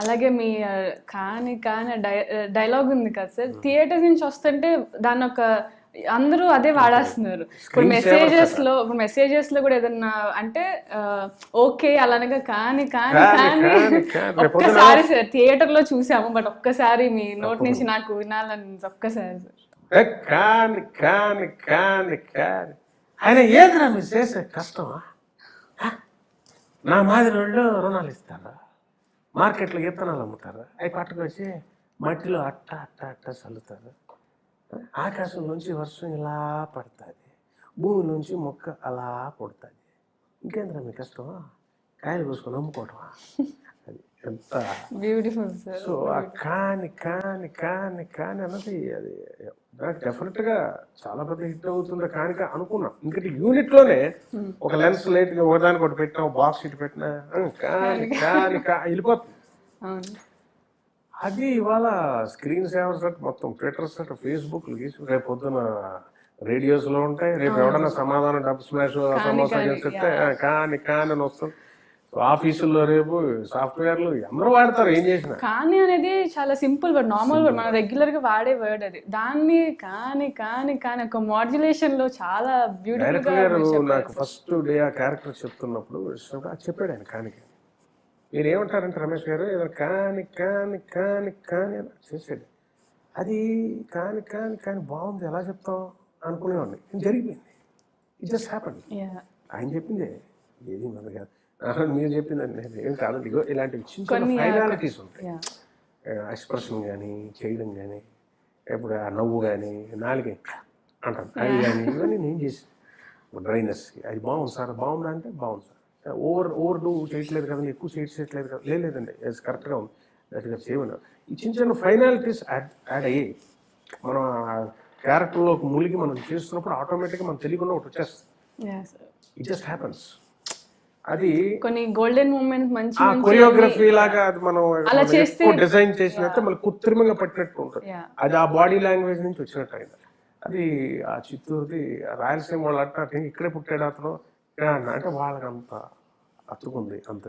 అలాగే మీ కాని కాని డైలాగ్ ఉంది కదా సార్, థియేటర్ నుంచి వస్తుంటే దాన్ని ఒక అందరూ అదే వాడేస్తున్నారు. ఇప్పుడు మెసేజెస్ లో కూడా ఏదన్నా అంటే ఓకే అలానగా కాని కాని కానీ ఒక్కసారి సార్ థియేటర్ లో చూసాము, బట్ ఒక్కసారి మీ నోట్ నుంచి నాకు వినాలని ఒక్కసారి సార్. కాని కాని కాని కాని ఆయన ఏదిరా మీరు చేసే కష్టమా? నా మాదిరి వాళ్ళు రుణాలు ఇస్తారా? మార్కెట్లో విత్తనాలు అమ్ముతారా? అవి పట్టుకొచ్చి మట్టిలో అట్ట అట్ట అట్ట చల్లుతారు. ఆకాశం నుంచి వర్షం ఇలా పడుతుంది, భూమి నుంచి మొక్క అలా పుడుతుంది. ఇంకేంద్రా మీ కష్టమా? కాయలు కోసుకొని అమ్ముకోవటమా? అది ఎంత బ్యూటిఫుల్ సార్. సో ఆ కాని కాని కాని కాని అన్నది అది నాకు డెఫినెట్గా చాలా పెద్ద హిట్ అవుతుంది కానిక అనుకున్నాం. ఇంకటి యూనిట్లోనే ఒక లెన్స్ లైట్గా ఒకదానికి ఒకటి పెట్టినా, బాక్స్ ఇటు పెట్టినా కాని కాని వెళ్ళిపోతుంది. అది ఇవాళ స్క్రీన్ సేవర్స్ అంటే మొత్తం ట్విట్టర్ సెట్, ఫేస్బుక్, రేపు పొద్దున రేడియోస్లో ఉంటాయి. రేపు ఎవడన్నా సమాధానం డబ్బు స్మాష్ సమోసా చెప్తే కాని కాని అని వస్తుంది. ఆఫీసుల్లో రేపు సాఫ్ట్వేర్లు అందరూ వాడతారు ఏం చేసినా. కానీ అనేది చాలా సింపుల్ వర్డ్, నార్మల్ వర్డ్, మనం రెగ్యులర్ గా వాడే వర్డ్ అది. దాన్ని కాని కాని కాని ఒక మాడ్యులేషన్ లో చాలా బ్యూటిఫుల్ గా నాకు ఫస్ట్ డే ఆ క్యారెక్టర్ చెప్తున్నప్పుడు చెప్పాడు ఆయన కాని. మీరు ఏమంటారంటే రమేష్ గారు ఏదో కాని కాని కాని కాని అని చేసాడు. అది కాని కాని కాని బాగుంది, ఎలా చెప్తాం అనుకునేవాడిని. జరిగిపోయింది. It just happened. ఆయన చెప్పిందే ఏది మన కాదు, మీరు చెప్పిందండి ఏం కాదండి. ఇలాంటివి చిన్న ఫైనాలిటీస్ ఉంటాయి. ఎక్స్ప్రెషన్ కానీ చేయడం కానీ, ఇప్పుడు ఆ నవ్వు కానీ, నాలుగే అంటాను అవి కానీ, ఇవన్నీ నేను చేసాను. డ్రైనెస్ అది బాగుంది సార్, బాగుందా అంటే బాగుంది సార్. ఓవర్ డూ చేయట్లేదు కదండి, ఎక్కువ చేయట్లేదు కదా, లేదండి కరెక్ట్గా ఉంది, గట్టిగా చేయమన్నారు. ఈ చిన్న చిన్న ఫైనాలిటీస్ యాడ్ అయ్యాయి. మనం క్యారెక్టర్లోకి ములిగి మనం చేస్తున్నప్పుడు ఆటోమేటిక్గా మనం తెలియకుండా ఒకటి వచ్చేస్తుంది. It just happens. అది కొన్ని గోల్డెన్ మూమెంట్స్, మంచి కొరియోగ్రఫీ లాగా అది మనం డిజైన్ చేసినట్టు మళ్ళీ కృత్రిమంగా పట్టినట్టు ఉంటుంది. అది ఆ బాడీ లాంగ్వేజ్ నుంచి వచ్చినట్టు అయింది. అది ఆ చిత్తూరుది రాయలసీమ వాళ్ళు అంటే ఇక్కడే పుట్టాడు అతను అంటే వాళ్ళకి అంత అతుకుంది, అంత